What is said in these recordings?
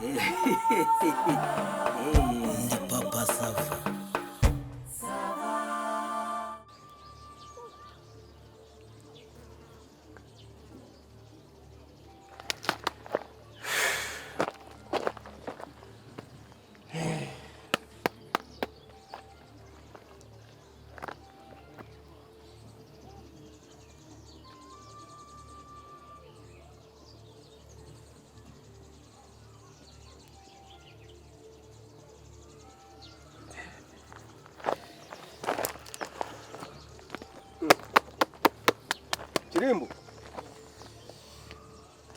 Ndi papa Sava.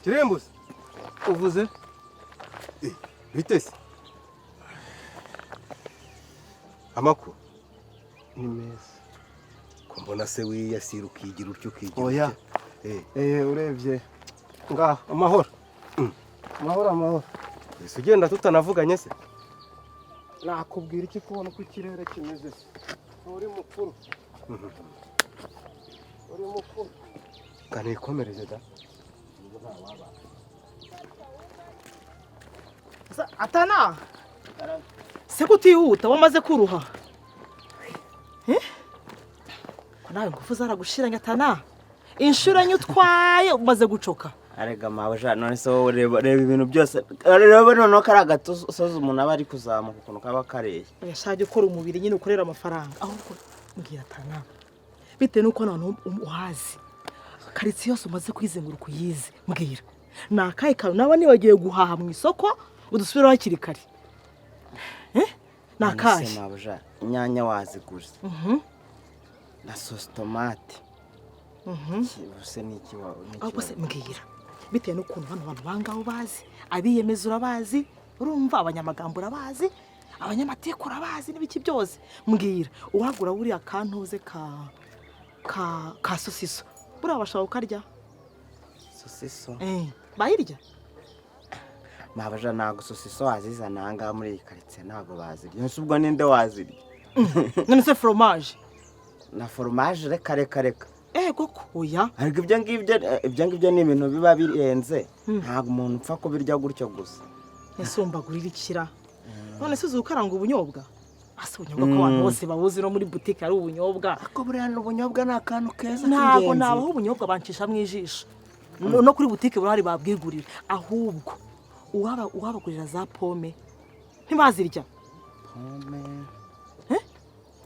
Kirembo uvuze bitese amakuru ni meza ko mbona se wiyasira ukigira utyo ukigira oya urebye ngaho amahoro amahoro ese ugenda tutanavuganye se nakubwira iki kubona ko ikirere kimeze se uri mukuru kane komereze da Atana se kutihuta wamaze kuruha nawe ngufu zaragushiranye Atana inshuro nyutwaye umaze gucoka Arega mabaja none se wowe reba ibintu byose reba none ko aragato soza umuntu aba ari kuzamuka ukuntu kaba kareye yashaje ukora umubiri nyine ukorera amafaranga ahubwo mbwira Atana bite nuko none uhazi karitsi yose umaze kwizenguruka uyize mbwira nakaye kawe naba nibagiye guhaha mu isoko udusubira hakiri kare nakaye se mabaja inyanya waziguze na sauce tomate kibuse niki wawe ahubwo se mbwira bitewe n'ukuntu hano abantu bangaho bazi abiyemeza urabazi urumva abanyamagambo urabazi abanyamateko urabazi n'ibiki byose mbwira uwagura buriya kantuze ka sosiso buriya bashaka ukarya sosiso bayirya mabaja nago sosiso wazizana hanga muri iyi karitsiye ntago bazirya nse ubwo ninde wazirya none se fromage na fromage reka koko oya ariko ibyo ngibyo ni ibintu biba birenze ntago umuntu upfa kubirya gutyo gusa yasumbagurira ikira none se uzukaranga ubunyobwa ase ubunyobwa ko abantu bose babuzi no muri boutique ari ubunyobwa ako buriya ubunyobwa ni akantu keza ntago nabaho ubunyobwa bancisha mu ijisho no kuri boutique burahari babwigurira ahubwo uwabagurira za pome ntibazirya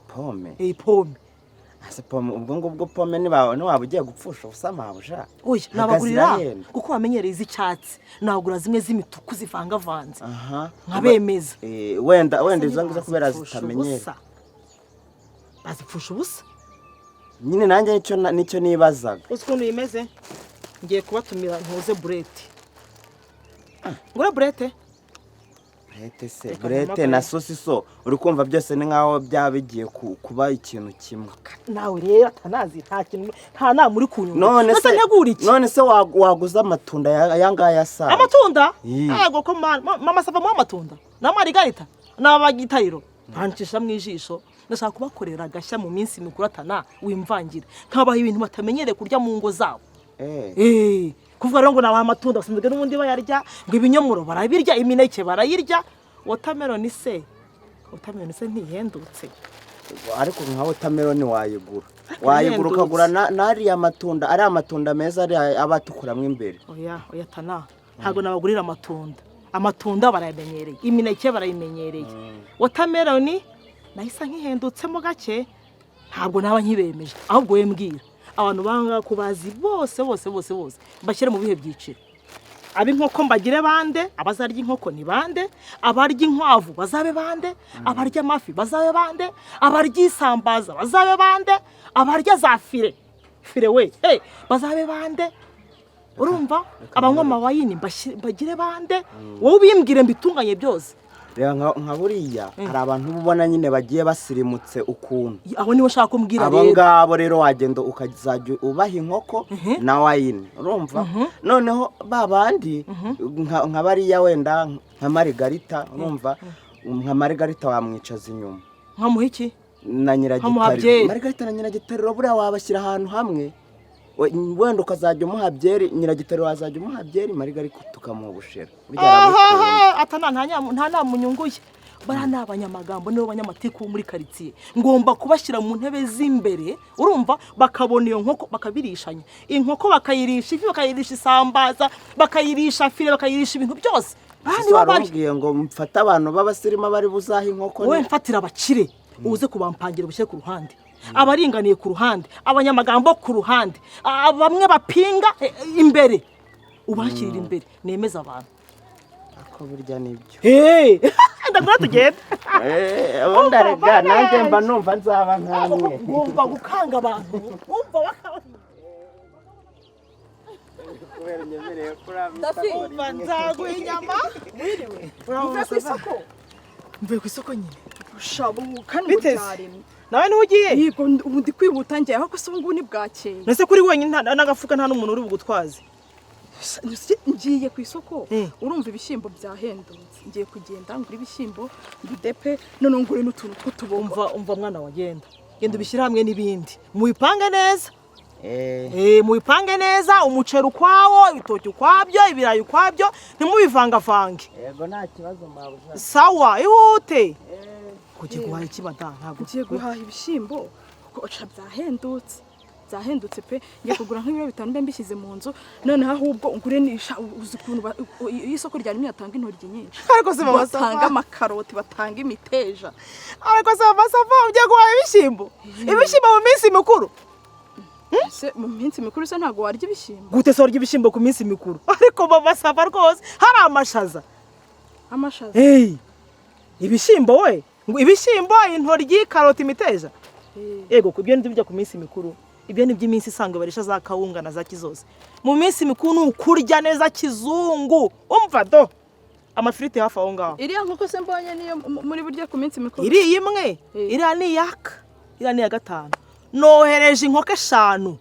pome pome ase pome ubwo ngubwo pome niwaba ugiye gupfusha ubusa mabuja oya nabagurira kuko bamenyereye iz'icyatsi nagura zimwe z'imituku zivangavanze nkabemeza wenda izo ngizo kubera zitamenyere bazipfusha ubusa nyine nanjye nicyo nibazaga uzi ukuntu bimeze ngiye kubatumira ntuze burete ngura burete se burete na sosiso uri kumva byose ni nkaho byaba bigiye kuba ikintu kimwe nawe rero atanazi nta nama uri kunyuma none se waguza amatunda ayangaya saa amatunda yego ko mama sava mu amatunda na marigarita n'abagitariro bancisha mu ijisho ndashaka kubakorera agashya mu minsi mikuru Atana wimvangira nkabaha ibintu batamenyereye kurya mu ngo zabo kuvuga rero ngo nabaha amatunda basanzwe n'ubundi bayarya ngo ibinyomoro barabirya imineke barayirya watermelon se ntihendutse ariko nka watermelon wayigura ukagura nariya amatunda ari amatunda meza ari abatukuramo imbere oya Atana ntago nabagurira amatunda barayamenyereye imineke barayimenyereye watermelon nahisa nkihendutsemo gake ntabwo naba nkibemeje ahubwo we mbwira abantu banga kubazi bose bashyire mu bihe byiciro ab'inkoko mbagire bande abazarya inkoko ni bande abarya inkwavu bazabe bande abarya amafi bazabe bande abarya isambaza bazabe bande abarya za fire we bazabe bande urumva abanywa amawayini mbagire bande wowe ubimbwire mbitunganye byose reba nka buriya hari abantu ubona nyine bagiye basirimutse ukuntu abo nibo nshaka kumbwira rero abo ngabo rero wagenda ukazajya ubaha inkoko na wayini urumva noneho babandi nka bariya wenda nka marigarita urumva nka marigarita wamwicaza inyuma nkamuha iki na nyiragitari marigarita na nyiragitari buriya wabashyira ahantu hamwe wenda ukazajya umuha byeri nyiragitari wazajya umuha byeri marigari tukamuha ubushera nta namunyunguye bara n'abanyamagambo nibo banyamatiku muri karitsiye ngomba kubashyira mu ntebe z'imbere urumva bakabona iyo nkoko bakabirishanya inkoko bakayirisha ifi bakayirisha isambaza bakayirisha file bakayirisha ibintu byose barambwiye ngo mfata abantu b'abasirima bari buzaha inkoko we mfatira abakire uze kubampangira bushyire ku ruhande abaringaniye ku ruhande abanyamagambo ku ruhande bamwe bapinga imbere ubashyirira imbere nemeza abantu ko burya nibyo ndagura tugenda ubundi arega nanjye mba numva nzaba nkamwe ngomba gukanga abantu umva kubera nyemereye kuramba nzaguha inyama mwiriwe uvuye ku isoko mvuye ku isoko nyine ushabu kandi mutaremye nawe ntugiye yego ubu ndi kwihuta njye aho ko se ubu ni bwakeye nese kuri wenyine n'agafuka nta n'umuntu uri bugutwaze ngiye ku isoko urumva ibishyimbo byahendutse ngiye kugenda ngura ibishyimbo ndudepe none ngure n'utuntu tw'utubumba umva mwana wagenda genda ubishyira hamwe n'ibindi mubipange neza mubipange neza umuceri ukwawo ibitoki ukwabyo ibirayi ukwabyo ntimubivangavange yego nta kibazo mbabuza sawa ihute kugiye guhaha ikibada ntabwo ngiye guhaha ibishyimbo kuko byahendutse pe ngiye kugura nk'ibiro 5 mbe mbishyize mu nzu noneho ahubwo ngure nisha uzi kuntu isoko rya rimwe yatanga intoryi nyinshi ariko se mama Safa batanga amakaroti batanga imiteja ariko se mama Safa ugiye guhaha ibishyimbo mu minsi mikuru mu minsi mikuru se ntago warya ibishyimbo gute se warya ibishyimbo ku minsi mikuru ariko mama Safa rwose hari amashaza ibishyimbo we ibishyimbo intoryi karoti imiteja yego kubyo ndibyo ku minsi mikuru ibyo ni by'iminsi isanga barisha za kawunga na za kizose mu minsi mikuru nukurya neza kizungu umva do amafiriti hafi aho ngaho iriya nkoko se mbonye niyo muri buryo ku minsi mikuru iri imwe iriya ni iya gatanu nohereje inkoko 5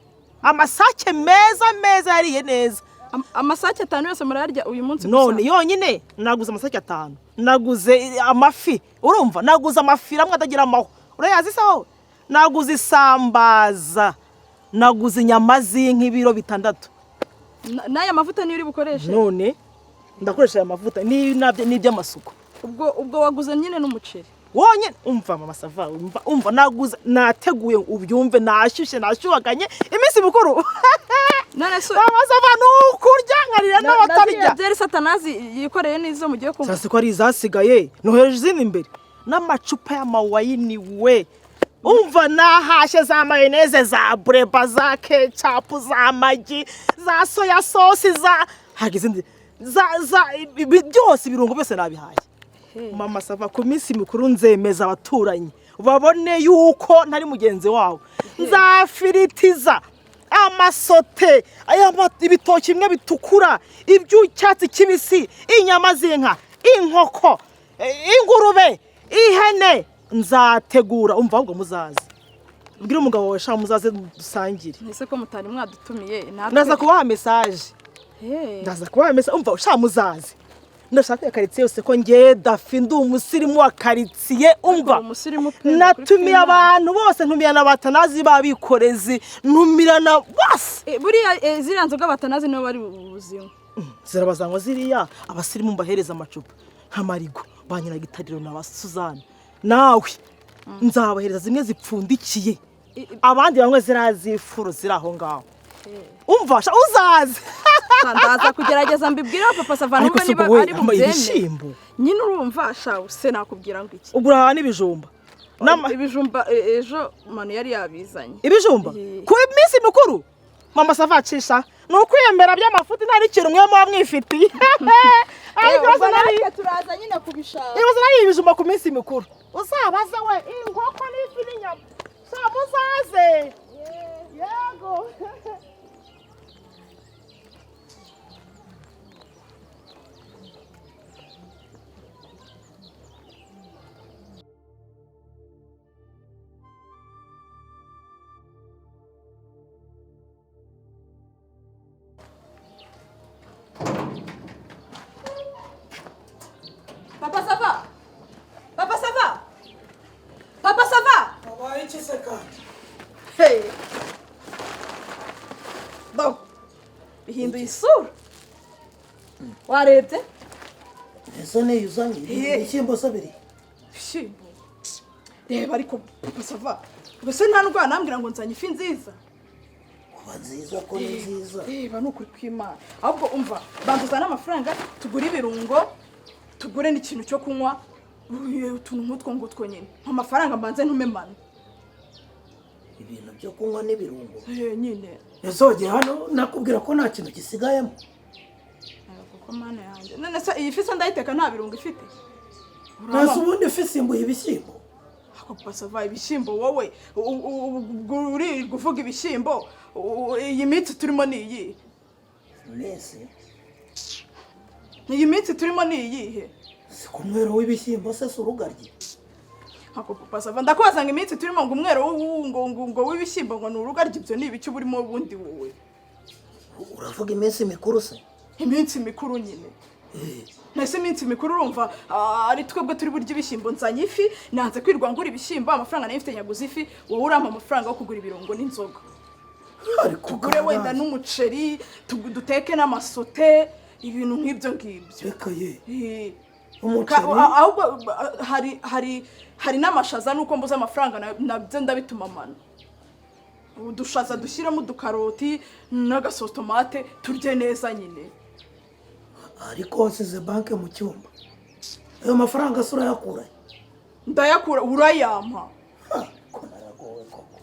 amasake meza yariye neza amasake 5 yose murarya uyu munsi none yonyine naguze amasake 5 naguze amafi urumva naguze amafi ramwe atagira amaho urayazi se wowe naguze isambaza naguze inyama z'ink'ibiro 6 n'aya mavuta niyo uri bukoreshe none ndakoresha aya mavuta n'iby'amasuku ubwo waguze nyine n'umuceri wonyine umva mama Safa umva naguze nateguye ubyumve nashyuhaganye iminsi mikuru none so mama Safa nukurya nkarira n'abatarya byari satanazi yikoreye n'izo mugiye kumva sase ko ari izasigaye nohereje izindi imbere n'amacupa y'amawayini we umva nahashye za mayoneze za breba za ketchup za magi za soya sauce za hagizindi byose ibirungo byose nabihaye mama Safa ku minsi mikuru nzemeza abaturanyi babone yuko ntari mugenzi wawe nzafiritiza amasote ibitoki bimwe bitukura iby'icyatsi kibisi inyama z'inka inkoko ingurube ihene nzategura umva ahubwo muzaze mbwira umugabo wawe sha muzaze dusangire ese ko mutari mwadutumiye ndaza kubaha message umva sha muzaze ndashaka ya karitsiye yose ko ngiye dafi ndi umusirimu wa karitsiye umva natumiye abantu bose ntumiye n'abatanazi babikorezi ntumirana bose buriya ziriya nzoga abatanazi nibo bari buzinywa zirabazanywa ziriya abasirimu mbahereza amacupa nk'amarigo ba nyiragitariro na ba Suzanne nawe nzabahereza zimwe zipfundikiye abandi bamwe zirazifuro ziri aho ngaho umva sha uzaze ndaza kugerageza mbibwira papa Safa numva niba ari ibishyimbo nyine urumva sha use nakubwira ngo iki ugura n'ibijumba ibijumba ejo manu yari yabizanye ibijumba ku minsi mikuru mama Safa acisha nukwiyembera by'amafuti nta n'ikintu mwe muba mwifitiye turaza nyine kubishaka ibibazo nari ibijumba ku minsi mikuru uzabaza we inkoko n'ifi n'inyama sha muzaze yego Papa Safa! Papa Safa! Papa Safa! Wabaye iki se kandi? Hey! isura warebye ese niyo uzanye ibishyimbo se biri ibishyimbo reba ariko papa sava ubuse nta ndwara nambwira ngo nzanye ifi nziza kuba nziza ko ni nziza reba ni ukuri kw'Imana ahubwo umva banduzana amafaranga tugure ibirungo tugure n'ikintu cyo kunywa utuntu nk'utwo ngutwo nyine amafaranga mbanze ntumemane ibintu byo kunywa n'ibirungo nyine yazogeye hano nakubwira ko nta kintu gisigayemo kuko mana yanjye none se iyi fi se ndayiteka nta birungo ifite nasi ubundi ifi isimbuye ibishyimbo papa sava ibishyimbo wowe uri kuvuga ibishyimbo iyi minsi turimo ni iyihe iyi minsi turimo ni iyihe si ku mwero w'ibishyimbo se si urugaryi ako papa sava ndakubaza ngo iminsi turimo ngo umwero ngo w'ibishyimbo ngo ni urugaryi ibyo ni ibiki burimo ubundi wowe uravuga iminsi mikuru se iminsi mikuru nyine nese iminsi mikuru urumva ari twebwe turi burya ibishyimbo nzanye ifi nanze kwirwa ngura ibishyimbo amafaranga nayo mfite nyaguze ifi wowe urampa amafaranga yo kugura ibirungo n'inzoga tugure wenda n'umuceri duteke n'amasote ibintu nk'ibyo ngibyo reka ye umuceri ahubwo hari n'amashaza nuko mbuze amafaranga nabyo ndabituma amano udushaza dushyiramo udukaroti n'agasotomate turye neza nyine ariko wasize banke mu cyumba ayo mafaranga se urayakura ndayakura urayampa ko naragowe koko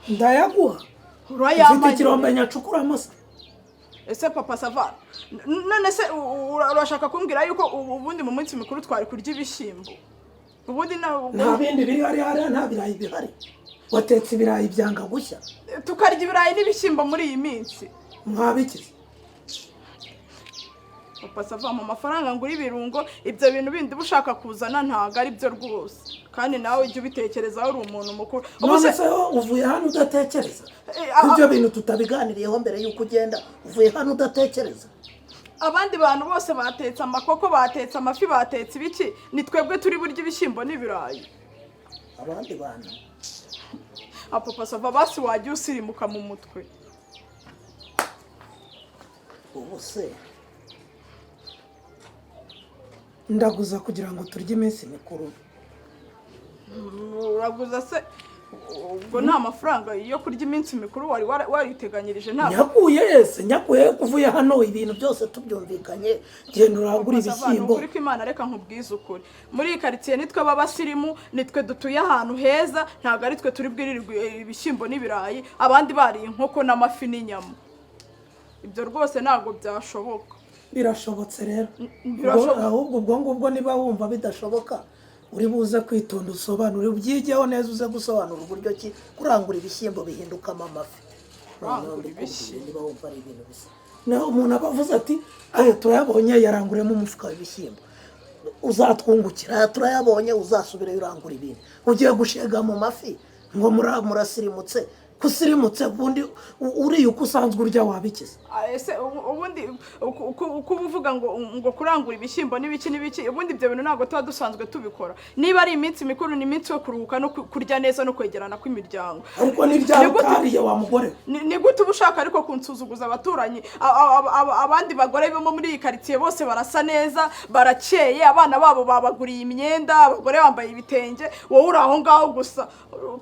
ndayaguha urayampa ufite ikirombe nyacukura amasa ese papa sava none se urashaka kumbwira yuko ubundi mu minsi mikuru twari kurya ibishyimbo ubundi nta bindi biri hariya nta birayi bihari watetse ibirayi byanga gushya tukarya ibirayi n'ibishyimbo muri iyi minsi mwabikize papa sava mu mafaranga ngura ibirungo ibyo bintu bindi ushaka kuzana ntago ari byo rwose kandi nawe ujye ubitekerezaho uri umuntu mukuru none se uvuye hano udatekereza ibyo bintu tutabiganiriyeho mbere y'uko ugenda uvuye hano udatekereza abandi bantu bose batetse amakoko batetse amafi batetse ibiki ni twebwe turi burya ibishyimbo n'ibirayi abandi bantu papa sava basi wajya usirimuka mu mutwe ubu se ndaguza kugira ngo turye iminsi mikuru uraguza se ubwo nta mafaranga yo kurya iminsi mikuru wari wariteganyirije ntabwo nyakuye yese nyakuye kuvuye hano ibintu byose tubyumvikanye genda urangura ibishyimbo ukuri kw'Imana reka nkubwize ukuri muri iyi karitsiye nitwe b'abasirimu nitwe dutuye ahantu heza ntabwo ari twe turi bwirirwe ibishyimbo n'ibirayi abandi bariye inkoko n'amafi n'inyama ibyo rwose ntabwo byashoboka birashobotse rero ahubwo ubwo ngubwo niba wumva bidashoboka uri buze kwitonda usobanure ubyigeho neza uze gusobanura uburyo ki kurangura ibishyimbo bihindukamo amafi niba wumva ari ibintu bisa naho umuntu aba avuze ati ayo turayabonye yaranguremo umufuka w'ibishyimbo uzatwungukira turayabonye uzasubire urangura ibintu ugiye gushega mu mafi ngo murasirimutse kusirimutse ubundi uriye uko usanzwe urya wabikiza ese ubundi uko uvuga ngo kurangura ibishyimbo n'ibiki ubundi ibyo bintu ntabwo tuba dusanzwe tubikora niba ari iminsi mikuru ni iminsi yo kuruhuka no kurya neza no kwegerana kw'imiryango ariko n'ibyarukariye wa mugore ni gute uba ushaka ariko kunsuzuguza abaturanyi abandi bagore bo muri iyi karitsiye bose barasa neza barakeye abana babo babaguriye imyenda abagore bambaye ibitenge wowe uri aho ngaho gusa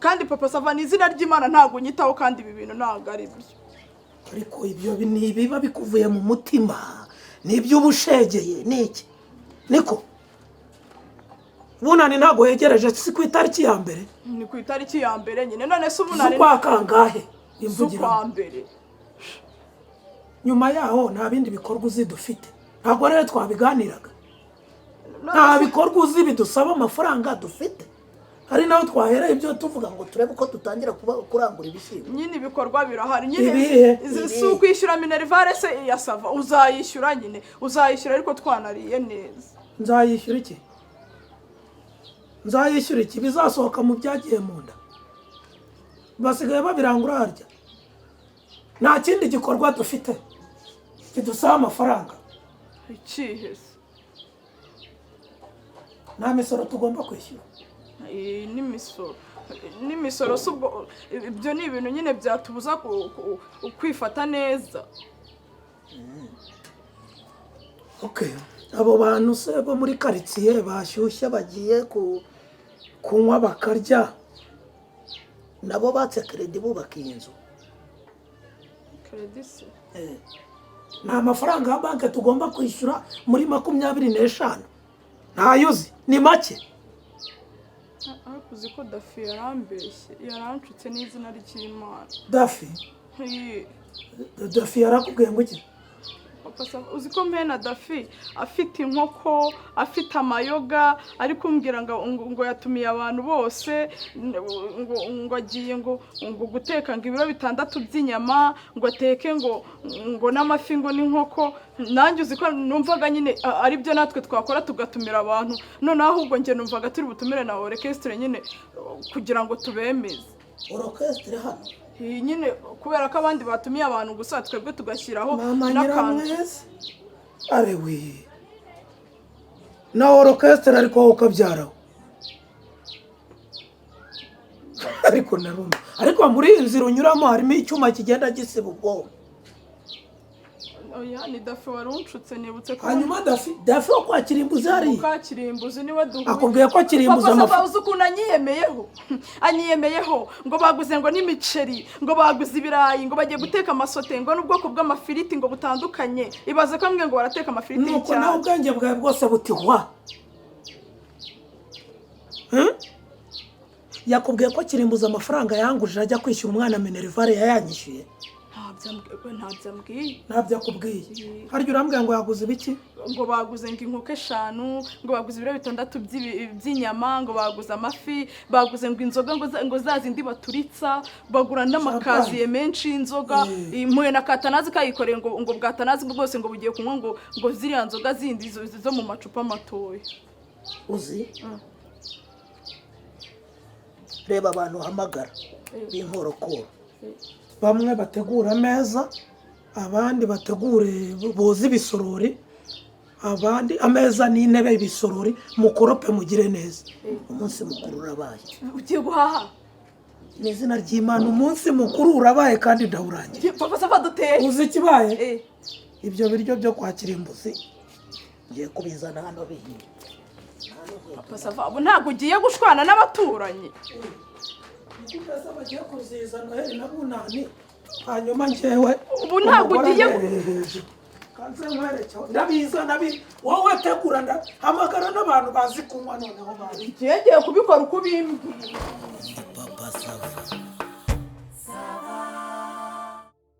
kandi papa sava ni izina ry'Imana ntabwo nyitaho kandi ibi bintu ntabwo ari byo ariko ibyo ni biba bikuvuye mu mutima nibyo ubushegeye niki niko bunani ntabwo yegereje si ku itariki ya mbere ni ku itariki ya mbere nyine none se ubunani z'ukwa kangahe z'ukwa mbere nyuma yaho nta bindi bikorwa uzi dufite ntabwo rero twabiganiraga nta bikorwa uzi bidusaba amafaranga dufite hari naho twahereye ibyo tuvuga ngo turebe uko dutangira kurangura ibishyimbo nyine ibikorwa birahari nyine si ukwishyura minerivare se ya sava uzayishyura nyine uzayishyura ariko twanariye neza nzayishyura iki bizasohoka mu byagiye mu nda basigaye babirangura harya nta kindi gikorwa dufite kidusaba amafaranga ikihe se nta misoro tugomba kwishyura n'imisoro si ubwo ibyo ni ibintu nyine byatubuza kwifata neza Okay, abo bantu se bo muri karitsiye bashyushye bagiye kunywa bakarya nabo batse kredi bubaka inzu. Kredi se nta mafaranga ya banki tugomba kwishyura muri 25 ntayuzi ni make. ariko uzi ko Dafi yarambeshye yaranshutse n'izina ry'Imana. Dafi yarakubwiye ngo iki? Uzi ko mbena Dafi afite inkoko afite amayoga ari kumbwira ngo yatumiye abantu bose ngo agiye ngo guteka ngo ibiro 6 by'inyama ngo ateke ngo n'amafi ngo n'inkoko. Nanjye uzi ko numvaga nyine ari byo natwe twakora tugatumira abantu none ahubwo nge numvaga turi butumire na orchestre nyine kugira ngo tubemeze. Orchestre hano nyine kubera ko abandi batumiye abantu gusa twebwe tugashyiraho n'akantu. Are we na orchestre ariko ukabyaraho ariko narumva ariko muri inzira unyuramo harimo icyuma kigenda gisiba ubwonko. Oya ni Dafi warunshutse nibutse ko hanyuma Dafi wo kwa Kirimbuzi hari kwa Kirimbuzi niwe duhuye akubwiye ko Kirimbuzi amafaranga ukuntu anyiyemeyeho ngo baguze ngo n'imiceri ngo baguze ibirayi ngo bagiye guteka amasote ngo n'ubwoko bw'amafiriti ngo butandukanye. Ibaze ko mbwe ngo barateka amafiriti cyane nuko nawe ubwenge bwawe bwose butihwa. Yakubwiye ko Kirimbuzi amafaranga yangujije ajya kwishyura umwana minerivare yayanyishyuye. Ntabyo akubwiye. Harya urambwira ngo yaguze ibiki? Ngo baguze ngo inkoko 5 ngo baguze ibiro 6 by'inyama ngo baguze amafi baguze ngo inzoga ngo zazindi baturitsa bagura n'amakaziye menshi inzoga impuye na katanazi kayikoreye ngo bwatanazi bwose ngo bugiye kunywa ngo ziriya nzoga zindi zo mu macupa matoya. Uzi reba abantu hamagara b'inkorokoro bamwe bategura ameza abandi bategure boza ibisorori abandi ameza n'intebe ibisorori mukorope mugire neza. Umunsi mukuru urabaye ugiye guhaha n'izina ry'Imana. Umunsi mukuru urabaye kandi ndawurangiye. Papa Sava duteye uzi ikibaye ibyo biryo byo kwa Kirimbuzi ngiye kubizana hano bihiye. Papa Sava ubu ntabwo ugiye gushwana n'abaturanyi. Ndasa bagiye kuziza Noheli na Bunani hanyuma njyewe ubu ntabwo ugiye kanze nkwerekeho ndabiza wowe tegura hamagara n'abantu bazi kunywa noneho bazi ngiye kubikora uko bimbwiye.